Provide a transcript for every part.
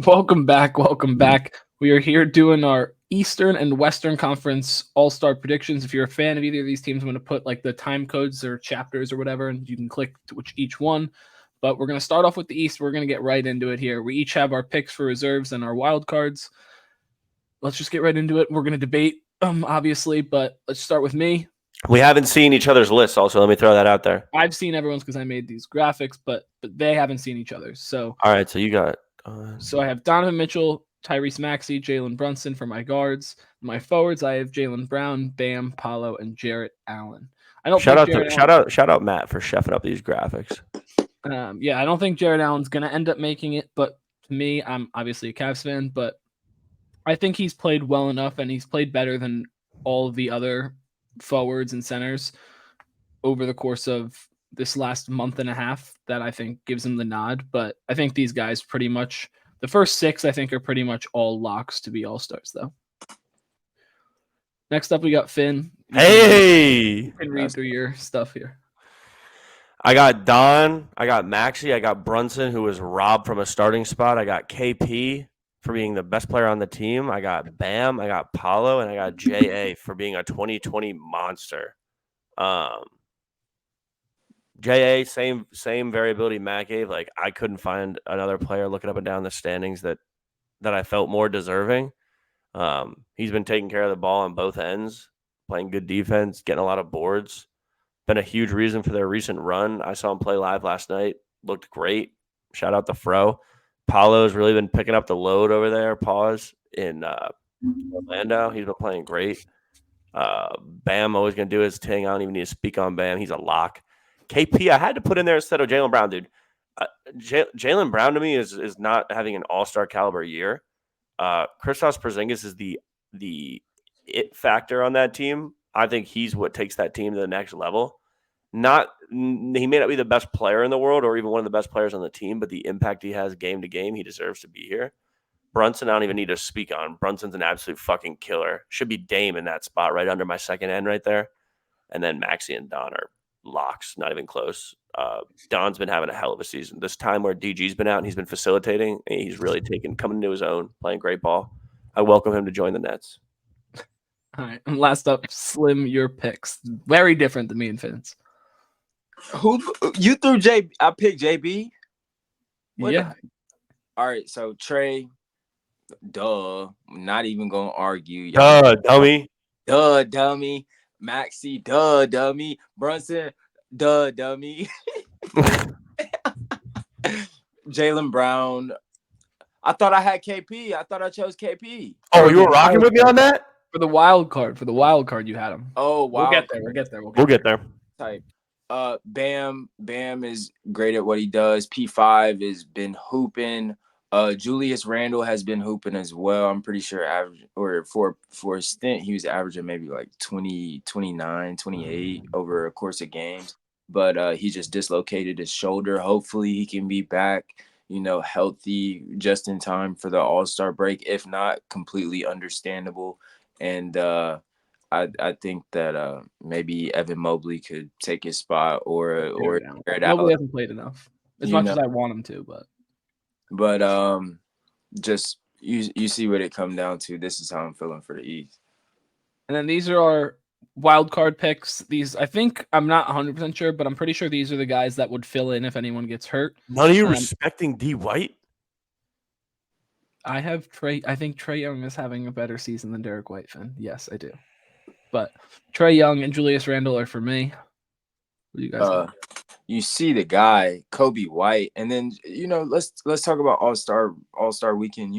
Welcome back. Welcome back. We are here doing our Eastern and Western Conference All-Star predictions. If you're a fan of either of these teams, I'm going to put like the time codes or chapters or whatever, and you can click to which each one. But we're going to start off with the East. We're going to get right into it here. We each have our picks for reserves and our wild cards. Let's just get right into it. We're going to debate, obviously, but let's start with me. We haven't seen each other's lists. Also, let me throw that out there. I've seen everyone's because I made these graphics, but they haven't seen each other's. So All right, so you got. I have Donovan Mitchell, Tyrese Maxey, Jalen Brunson for my guards. My forwards, I have Jalen Brown, Bam, Paulo, and Jarrett Allen. I don't shout think out to Jarrett Allen. shout out Matt for chefing up these graphics. I don't think Jarrett Allen's going to end up making it. But to me, I'm obviously a Cavs fan, but I think he's played well enough, and he's played better than all of the other forwards and centers over the course of this last month and a half that I think gives him the nod. But I think these guys pretty much the first six I think are pretty much all locks to be all stars though. Next up we got Finn. You can read through your stuff here. I got Don, I got Maxey, I got Brunson, who was robbed from a starting spot. I got KP for being the best player on the team. I got Bam, I got Paulo, and I got JA for being a 2020 monster. JA, same variability Matt gave. Like I couldn't find another player looking up and down the standings that I felt more deserving. He's been taking care of the ball on both ends, playing good defense, getting a lot of boards. Been a huge reason for their recent run. I saw him play live last night. Looked great. Shout out to Fro. Paulo's really been picking up the load over there. Pause in Orlando. He's been playing great. Bam always going to do his thing. I don't even need to speak on Bam. He's a lock. KP, I had to put in there instead of Jaylen Brown, dude. Jaylen Brown to me is not having an all-star caliber year. Kristaps Porzingis is the it factor on that team. I think he's what takes that team to the next level. He may not be the best player in the world or even one of the best players on the team, but the impact he has game to game, he deserves to be here. Brunson, I don't even need to speak on. Brunson's an absolute fucking killer. Should be Dame in that spot right under my second end right there. And then Maxey and Don are locks, not even close. Don's been having a hell of a season. This time where DG's been out and he's been facilitating, he's really coming into his own, playing great ball. I welcome him to join the Nets. All right, and last up, Slim, your picks. Very different than me and Finn's. Who you threw J? I picked JB. Yeah. All right, so Trey. Duh. Not even gonna argue. Duh, dummy. Duh, dummy. Maxey. Duh, dummy. Brunson. Duh, dummy. Jaylen Brown. I thought I had KP. I thought I chose KP. Oh, you were rocking with me on that? For the wild card, you had him. Oh, wow. We'll get there. We'll get there. Type. Bam is great at what he does. P5 has been hooping. Julius Randle has been hooping as well. I'm pretty sure average or for a stint he was averaging maybe like 20, 29, 28 over a course of games. But he just dislocated his shoulder. Hopefully he can be back, healthy just in time for the All-Star break. If not, completely understandable. And I think that maybe Evan Mobley could take his spot or Mobley hasn't played enough as much as I want him to, but just you see what it come down to. This is how I'm feeling for the East. And then these are our wild card picks. These I think I'm not 100% sure, but I'm pretty sure these are the guys that would fill in if anyone gets hurt. None of you respecting D White? I have Trey. I think Trae Young is having a better season than Derek White, Finn. Yes, I do. But Trae Young and Julius Randle are for me. What do you guys think? You see the guy, Kobe White, and then let's talk about All-Star weekend.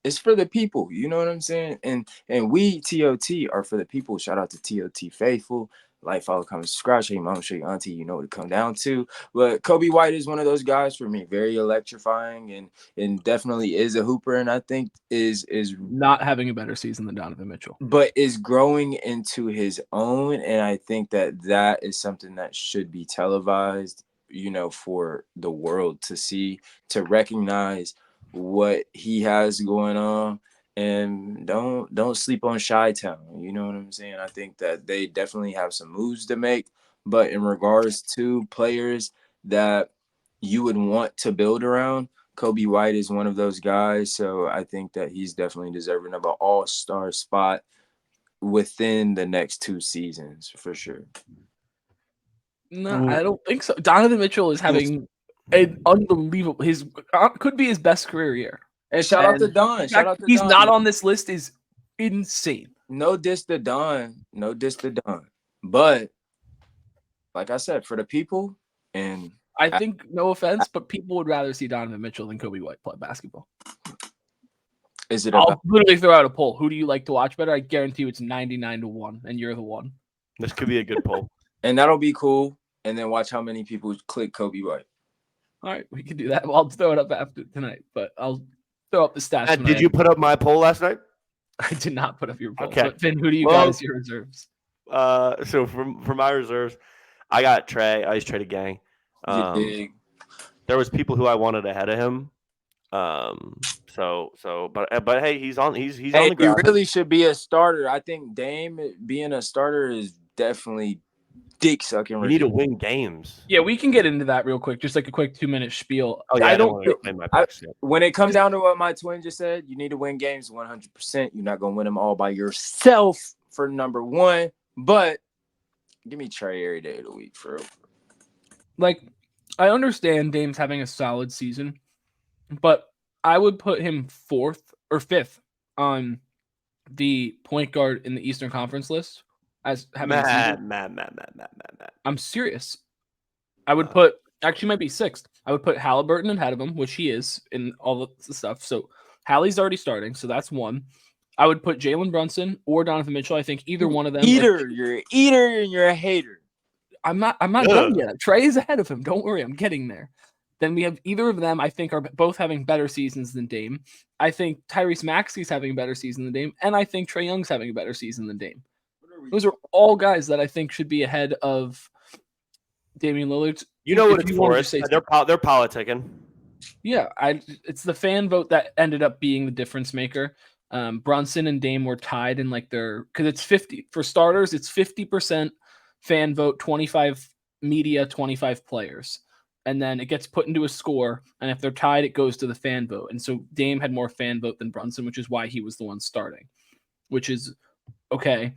It's for the people. You know what I'm saying? And we TOT are for the people. Shout out to TOT Faithful. Like, follow, comment, subscribe, show your mom, show your auntie, you know what it come down to. But Kobe White is one of those guys for me, very electrifying and definitely is a hooper, and I think is not having a better season than Donovan Mitchell, but is growing into his own, and I think that is something that should be televised, for the world to see, to recognize what he has going on. And don't sleep on Chi-Town. You know what I'm saying? I think that they definitely have some moves to make. But in regards to players that you would want to build around, Kobe White is one of those guys, so I think that he's definitely deserving of an all-star spot within the next 2 seasons for sure. No, I don't think so. Donovan Mitchell is having an unbelievable. His could be his best career year. And shout out to And Don. the Shout fact out to he's Don. not on this list is insane. No diss to Don. No diss to Don. But like I said, for the people, and I think, no offense, but people would rather see Donovan Mitchell than Kobe White play basketball. is it I'll about literally throw out a poll. Who do you like to watch better? I guarantee you it's 99-1, and you're the one. This could be a good poll. and that'll be cool. And then watch how many people click Kobe White. All right, we can do that. Well, I'll throw it up after tonight, but I'll throw up the stats. Matt, did you put up my poll last night? I did not put up your poll. Okay. But Finn, who do you got as your reserves? So for my reserves, I got Trey. I just traded gang. You dig? There was people who I wanted ahead of him. But hey, he's on the He ground. really should be a starter. I think Dame being a starter is definitely dick sucking. You need to win games. Yeah, we can get into that real quick. Just like a quick 2-minute spiel. Oh, yeah, I don't. want to explain my picks yet. When it comes down to what my twin just said, you need to win games 100%. You're not gonna win them all by yourself for number one. But give me Trey every day of the week for real. Like, I understand Dame's having a solid season, but I would put him 4th or 5th on the point guard in the Eastern Conference list as having a season. Matt. I'm serious. I would put, actually might be 6th. I would put Halliburton ahead of him, which he is in all of the stuff. So Hallie's already starting, so that's one. I would put Jalen Brunson or Donovan Mitchell. I think either one of them. You're an eater and you're a hater. I'm not done yet. Trey is ahead of him. Don't worry, I'm getting there. Then we have either of them, I think, are both having better seasons than Dame. I think Tyrese Maxey's having a better season than Dame, and I think Trae Young's having a better season than Dame. Those are all guys that I think should be ahead of Damian Lillard. You know what it's for? They're politicking. Yeah, it's the fan vote that ended up being the difference maker. Brunson and Dame were tied in like because it's 50 for starters. It's 50% fan vote, 25 media, 25 players. And then it gets put into a score, and if they're tied, it goes to the fan vote. And so Dame had more fan vote than Brunson, which is why he was the one starting, which is okay.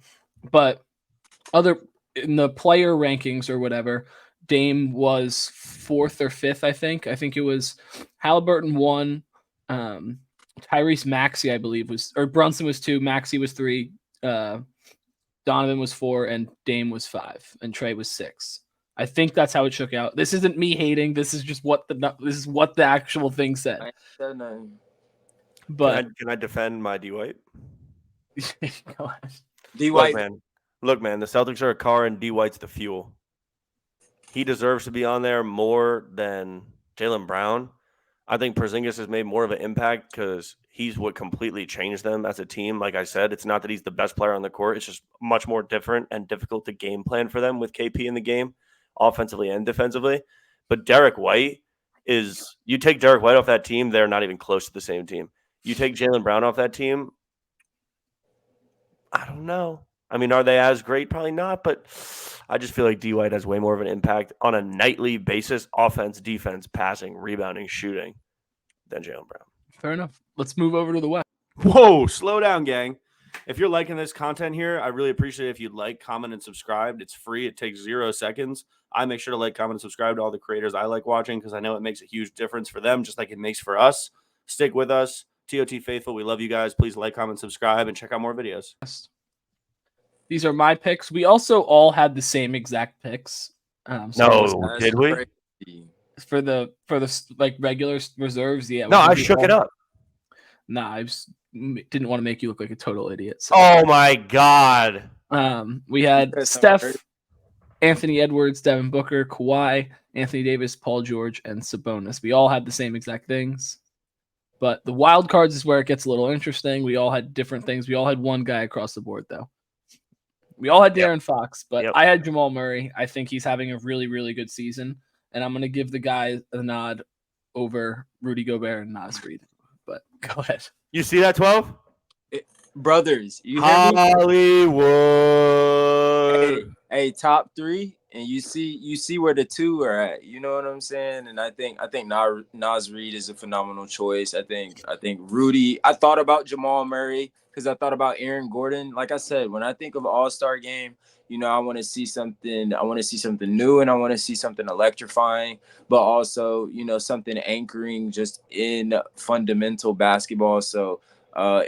But in the player rankings or whatever, Dame was 4th or 5th, I think. I think it was Halliburton 1, Tyrese Maxey, I believe, or Brunson was 2, Maxey was 3, Donovan was 4, and Dame was 5, and Trey was 6. I think that's how it shook out. This isn't me hating. This is just what the actual thing said. But can I defend my D White? Go ahead. D White, Look, man. The Celtics are a car, and D White's the fuel. He deserves to be on there more than Jaylen Brown. I think Porzingis has made more of an impact because he's what completely changed them as a team. Like I said, it's not that he's the best player on the court. It's just much more different and difficult to game plan for them with KP in the game, offensively and defensively. But Derek White you take Derek White off that team, they're not even close to the same team. You take Jaylen Brown off that team, I don't know. I mean, are they as great? Probably not, but I just feel like D. White has way more of an impact on a nightly basis, offense, defense, passing, rebounding, shooting, than Jaylen Brown. Fair enough. Let's move over to the West. Whoa, slow down, gang. If you're liking this content here, I really appreciate it if you'd like, comment, and subscribe. It's free. It takes 0 seconds. I make sure to like, comment, and subscribe to all the creators I like watching because I know it makes a huge difference for them, just like it makes for us. Stick with us. TOT Faithful, we love you guys. Please like, comment, subscribe, and check out more videos. These are my picks. We also all had the same exact picks. Did we? For the like regular reserves? Yeah. No, I shook it up. Nah, I just didn't want to make you look like a total idiot. So. Oh my God. We had Steph, Anthony Edwards, Devin Booker, Kawhi, Anthony Davis, Paul George, and Sabonis. We all had the same exact things. But the wild cards is where it gets a little interesting. We all had different things. We all had one guy across the board, though. We all had De'Aaron Fox, but I had Jamal Murray. I think he's having a really, really good season. And I'm going to give the guy the nod over Rudy Gobert and Naz Reid. But go ahead. You see that, 12? Brothers. You hear Hollywood. me? Hey, top 3. and you see where the two are at. You know what I'm saying? And I think Naz Reid is a phenomenal choice. I think Rudy. I thought about Jamal Murray because I thought about Aaron Gordon. Like I said, when I think of All-Star game, you know, I want to see something. I want to see something new, and I want to see something electrifying, but also, you know, something anchoring just in fundamental basketball. So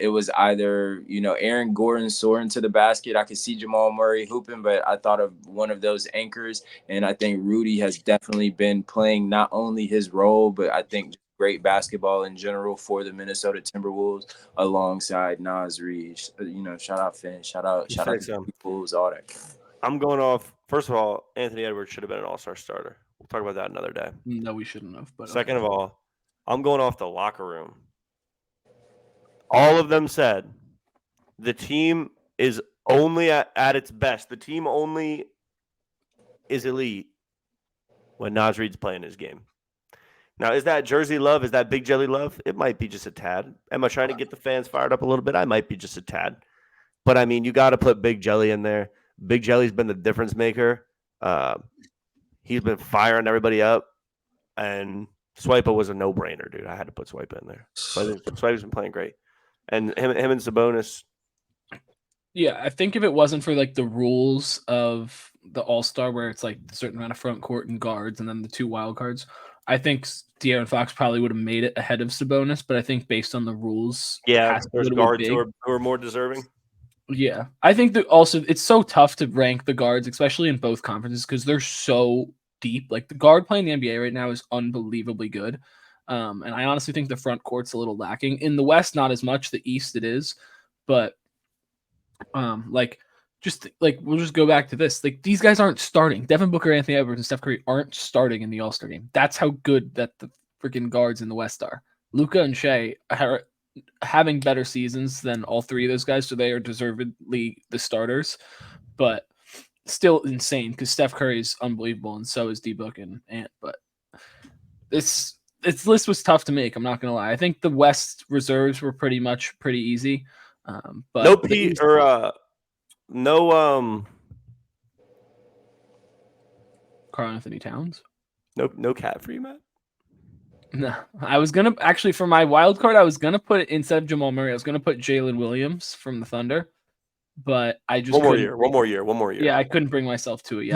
it was either, you know, Aaron Gordon soaring to the basket. I could see Jamal Murray hooping, but I thought of one of those anchors. And I think Rudy has definitely been playing not only his role, but I think great basketball in general for the Minnesota Timberwolves alongside Naz Reid. You know, shout out Finn, shout out so. Wolves, all that. I'm going off. First of all, Anthony Edwards should have been an all-star starter. We'll talk about that another day. No, we shouldn't have. But Second of all, I'm going off the locker room. All of them said the team is only at its best. The team only is elite when Naz Reid's playing his game. Now, is that jersey love? Is that Big Jelly love? It might be just a tad. Am I trying to get the fans fired up a little bit? I might be just a tad. But, I mean, you got to put Big Jelly in there. Big Jelly's been the difference maker. He's been firing everybody up. And Swipa was a no-brainer, dude. I had to put Swipa in there. Swipa's been playing great. And him and Sabonis. Yeah, I think if it wasn't for like the rules of the All-Star where it's like a certain amount of front court and guards and then the 2 wild cards, I think De'Aaron Fox probably would have made it ahead of Sabonis, but I think based on the rules, there's guards who are more deserving. Yeah, I think that also it's so tough to rank the guards, especially in both conferences, because they're so deep. Like the guard playing the NBA right now is unbelievably good. And I honestly think the front court's a little lacking. In the West, not as much. The East it is. But we'll just go back to this. Like these guys aren't starting. Devin Booker, Anthony Edwards, and Steph Curry aren't starting in the All-Star game. That's how good that the freaking guards in the West are. Luka and Shea are having better seasons than all 3 of those guys, so they are deservedly the starters. But still insane because Steph Curry is unbelievable, and so is D-Book and Ant. But this list was tough to make. I'm not gonna lie. I think the West reserves were pretty easy. But no P or no Karl-Anthony Towns. No cat for you, Matt. No, I was gonna actually for my wild card. I was gonna put instead of Jamal Murray. I was gonna put Jalen Williams from the Thunder, but I just one more year. Yeah, I couldn't bring myself to it yet.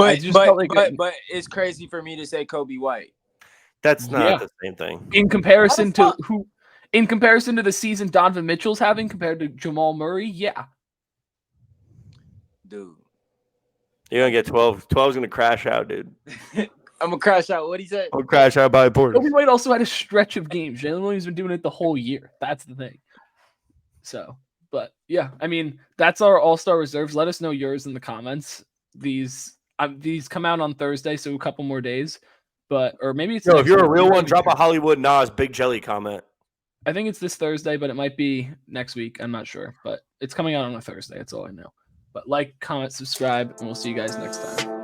But it's crazy for me to say Kobe White. That's not the same thing. In comparison to the season Donovan Mitchell's having compared to Jamal Murray, yeah. Dude. You're going to get 12. 12's going to crash out, dude. I'm going to crash out. What'd he say? I'll crash out by Portis. Kobe White also had a stretch of games. Jalen Williams has been doing it the whole year. That's the thing. So, but yeah, I mean, that's our All-Star reserves. Let us know yours in the comments. These come out on Thursday, so a couple more days. Or maybe it's if you're a real one, drop a Hollywood Nas Big Jelly comment. I think it's this Thursday, but it might be next week. I'm not sure, but it's coming out on a Thursday. That's all I know. But like, comment, subscribe, and we'll see you guys next time.